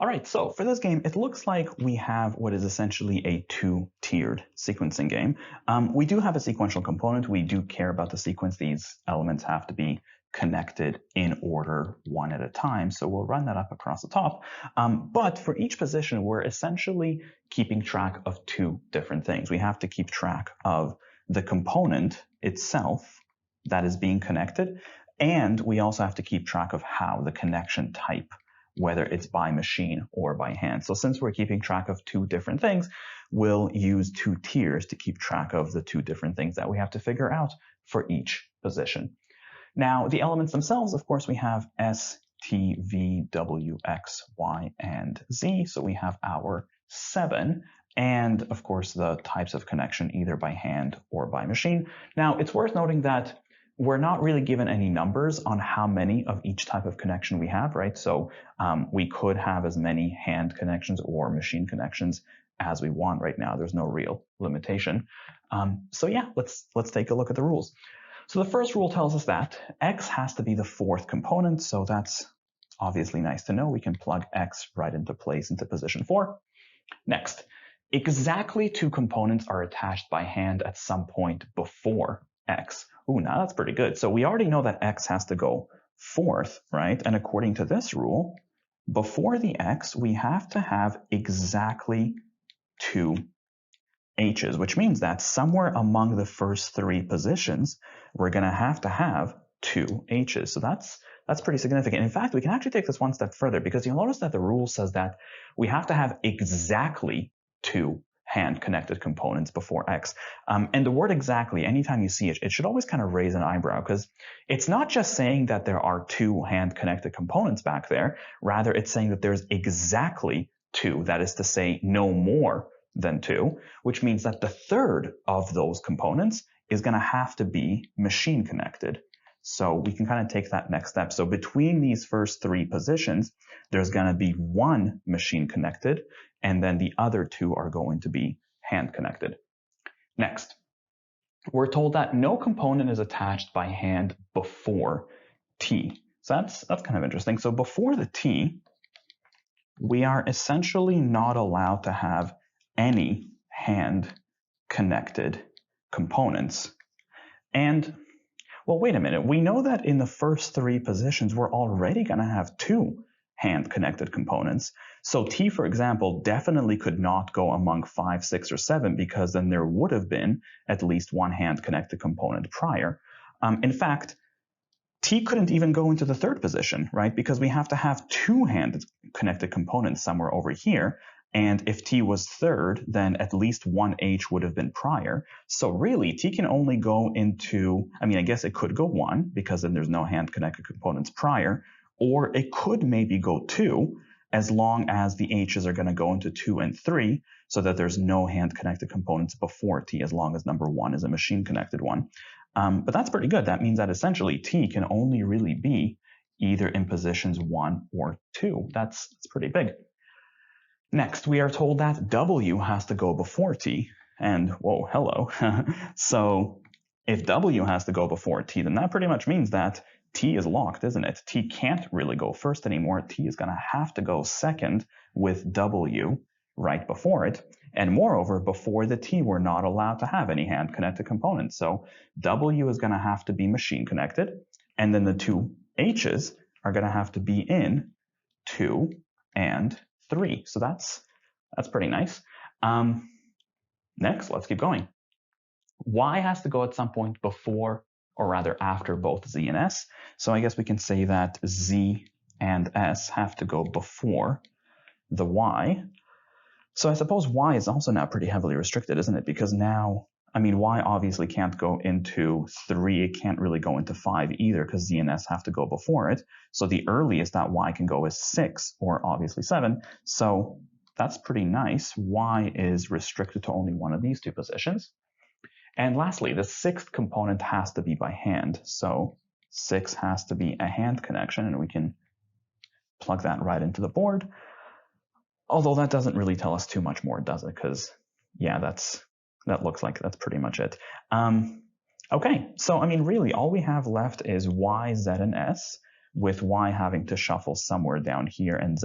All right, so for this game, it looks like we have what is essentially a two-tiered sequencing game. We do have a sequential component. We do care about the sequence. These elements have to be connected in order one at a time. So we'll run that up across the top. But for each position, we're essentially keeping track of two different things. We have to keep track of the component itself that is being connected, and we also have to keep track of how the connection type, whether it's by machine or by hand. So since we're keeping track of two different things, we'll use two tiers to keep track of the two different things that we have to figure out for each position. Now, the elements themselves, of course, we have S, T, V, W, X, Y, and Z. So we have our 7. And of course, the types of connection either by hand or by machine. Now, it's worth noting that we're not really given any numbers on how many of each type of connection we have, right? So we could have as many hand connections or machine connections as we want right now. There's no real limitation. So yeah, let's take a look at the rules. So the first rule tells us that X has to be the fourth component. So that's obviously nice to know. We can plug X right into place into position 4. Next, exactly two components are attached by hand at some point before X. Ooh, now that's pretty good. So we already know that X has to go fourth, right? And according to this rule, before the X, we have to have exactly two H's, which means that somewhere among the first 3 positions, we're going to have two H's. So that's pretty significant. In fact, we can actually take this one step further, because you'll notice that the rule says that we have to have exactly two hand-connected components before X. And the word exactly, anytime you see it, it should always kind of raise an eyebrow, because it's not just saying that there are two hand-connected components back there. Rather, it's saying that there's exactly two. That is to say, no more than two, which means that the third of those components is going to have to be machine connected. So we can kind of take that next step. So between these first 3 positions, there's going to be one machine connected, and then the other 2 are going to be hand connected. Next, we're told that no component is attached by hand before T. So that's kind of interesting. So before the T, we are essentially not allowed to have any hand connected components. And well, wait a minute. We know that in the first 3 positions, we're already going to have 2 hand-connected components. So T, for example, definitely could not go among 5, 6, or 7, because then there would have been at least one hand-connected component prior. In fact, T couldn't even go into the 3rd position, right? Because we have to have 2 hand-connected components somewhere over here. And if T was 3rd, then at least one H would have been prior. So really, T can only go into, I mean, I guess it could go 1, because then there's no hand-connected components prior, or it could maybe go 2, as long as the H's are going to go into 2 and 3, so that there's no hand-connected components before T, as long as number 1 is a machine-connected one. But that's pretty good. That means that essentially T can only really be either in positions 1 or 2. That's pretty big. Next, we are told that W has to go before T, and whoa, hello. So if W has to go before T, then that pretty much means that T is locked, isn't it? T can't really go first anymore. T is going to have to go second with W right before it. And moreover, before the T, we're not allowed to have any hand-connected components. So W is going to have to be machine-connected, and then the 2 H's are going to have to be in 2 and 3. So that's pretty nice. Next, let's keep going. Y has to go at some point before, or rather after, both Z and S. So I guess we can say that Z and S have to go before the Y. So I suppose Y is also now pretty heavily restricted, isn't it? Because now, I mean, Y obviously can't go into 3. It can't really go into 5 either, because Z and S have to go before it. So the earliest that Y can go is 6, or obviously 7. So that's pretty nice. Y is restricted to only one of these 2 positions. And lastly, the 6th component has to be by hand. So 6 has to be a hand connection, and we can plug that right into the board. Although that doesn't really tell us too much more, does it? Because, yeah, that looks like that's pretty much it. Okay, so I mean, really, all we have left is Y, Z, and S, with Y having to shuffle somewhere down here and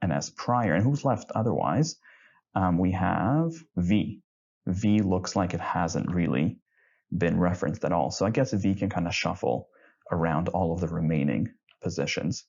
and S prior. And who's left otherwise? We have V. V looks like it hasn't really been referenced at all. So I guess V can kind of shuffle around all of the remaining positions.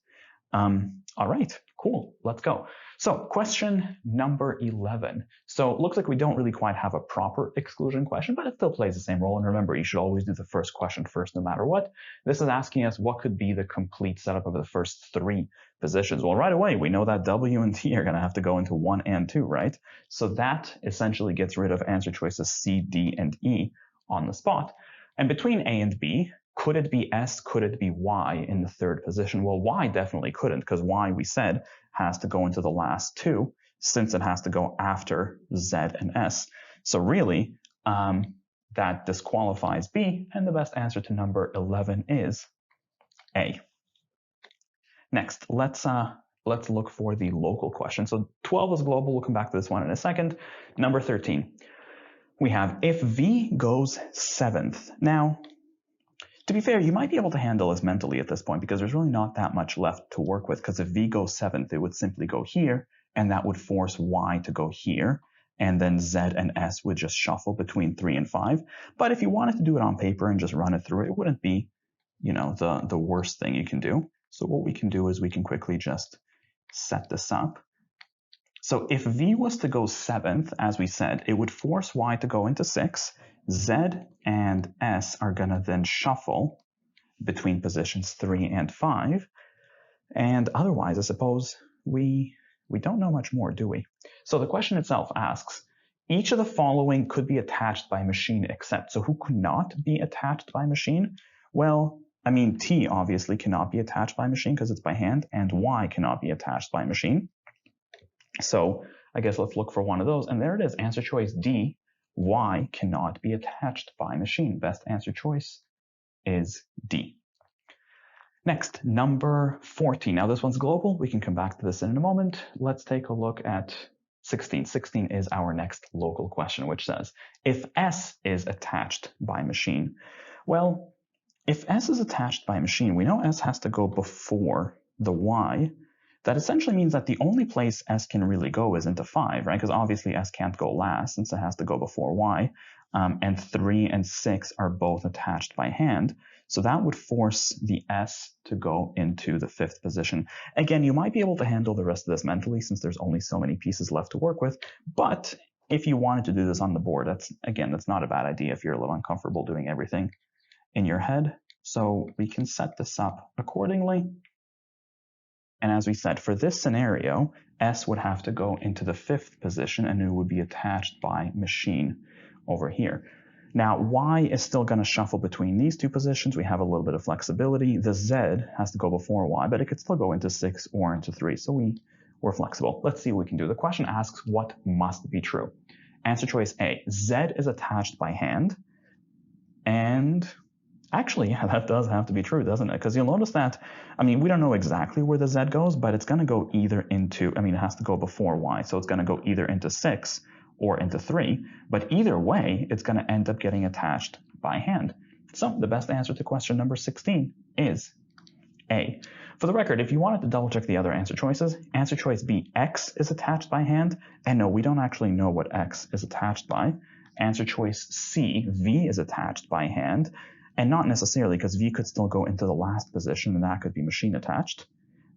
All right, cool, let's go. So question number 11. So it looks like we don't really quite have a proper exclusion question, but it still plays the same role. And remember, you should always do the first question first no matter what. This is asking us what could be the complete setup of the first three positions. Well, right away, we know that W and T are going to have to go into 1 and 2, right? So that essentially gets rid of answer choices C, D, and E on the spot. And between A and B, could it be S? Could it be Y in the third position? Well, Y definitely couldn't, because Y, we said, has to go into the last two, since it has to go after Z and S. So really, that disqualifies B, and the best answer to number 11 is A. Next, let's look for the local question. So 12 is global. We'll come back to this one in a second. Number 13, we have if V goes 7th. Now, to be fair, you might be able to handle this mentally at this point because there's really not that much left to work with, because if V goes 7th, it would simply go here, and that would force Y to go here, and then Z and S would just shuffle between 3 and 5. But if you wanted to do it on paper and just run it through, it wouldn't be, the worst thing you can do. So what we can do is we can quickly just set this up. So if V was to go 7th, as we said, it would force Y to go into 6. Z and S are going to then shuffle between positions 3 and 5. And otherwise, I suppose we don't know much more, do we? So the question itself asks, each of the following could be attached by machine except. So who could not be attached by machine? Well, I mean, T obviously cannot be attached by machine because it's by hand, and Y cannot be attached by machine. So I guess let's look for one of those. And there it is, answer choice D. Y cannot be attached by machine. Best answer choice is D. Next, number 14. Now this one's global. We can come back to this in a moment. Let's take a look at 16. 16 is our next local question, which says, if S is attached by machine. Well, if S is attached by machine, we know S has to go before the Y. That essentially means that the only place S can really go is into 5, right? Because obviously S can't go last since it has to go before Y. And 3 and 6 are both attached by hand. So that would force the S to go into the 5th position. Again, you might be able to handle the rest of this mentally since there's only so many pieces left to work with. But if you wanted to do this on the board, that's not a bad idea if you're a little uncomfortable doing everything in your head. So we can set this up accordingly. And as we said, for this scenario, S would have to go into the 5th position and it would be attached by machine over here. Now, Y is still going to shuffle between these two positions. We have a little bit of flexibility. The Z has to go before Y, but it could still go into 6 or into 3. So we're flexible. Let's see what we can do. The question asks what must be true. Answer choice A, Z is attached by hand. And actually, yeah, that does have to be true, doesn't it? Because you'll notice that, we don't know exactly where the Z goes, but it's going to go either into, it has to go before Y, so it's going to go either into 6 or into 3. But either way, it's going to end up getting attached by hand. So the best answer to question number 16 is A. For the record, if you wanted to double check the other answer choices, answer choice B, X is attached by hand. And no, we don't actually know what X is attached by. Answer choice C, V is attached by hand. And not necessarily, because V could still go into the last position, and that could be machine attached.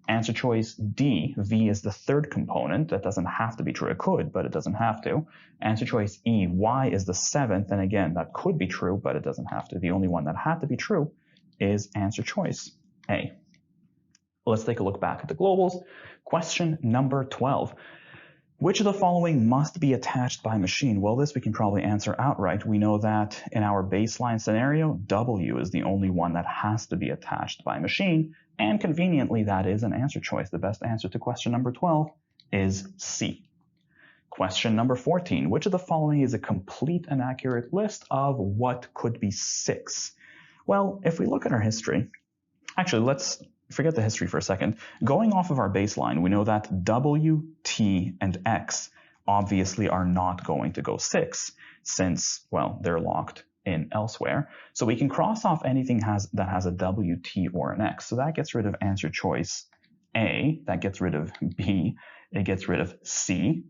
Answer choice D, V is the 3rd component. That doesn't have to be true. It could, but it doesn't have to. Answer choice E, Y is the 7th. And again, that could be true, but it doesn't have to. The only one that had to be true is answer choice A. Let's take a look back at the globals. Question number 12. Which of the following must be attached by machine? Well, this we can probably answer outright. We know that in our baseline scenario, W is the only one that has to be attached by machine, and conveniently that is an answer choice. The best answer to question number 12 is C. Question number 14. Which of the following is a complete and accurate list of what could be 6? Well, if we look at our history, actually, let's forget the history for a second. Going off of our baseline, we know that W, T, and X obviously are not going to go 6 since, well, they're locked in elsewhere. So we can cross off anything that has a W, T, or an X. So that gets rid of answer choice A. That gets rid of B. it gets rid of C,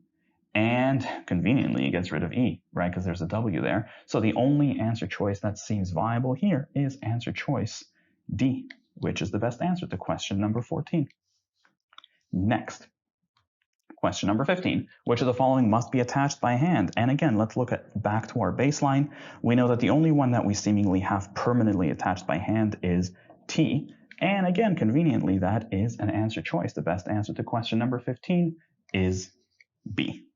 and conveniently it gets rid of E, right? Because there's a W there. So the only answer choice that seems viable here is answer choice D, which is the best answer to question number 14. Next, question number 15. Which of the following must be attached by hand? And again, let's look back to our baseline. We know that the only one that we seemingly have permanently attached by hand is T. And again, conveniently, that is an answer choice. The best answer to question number 15 is B.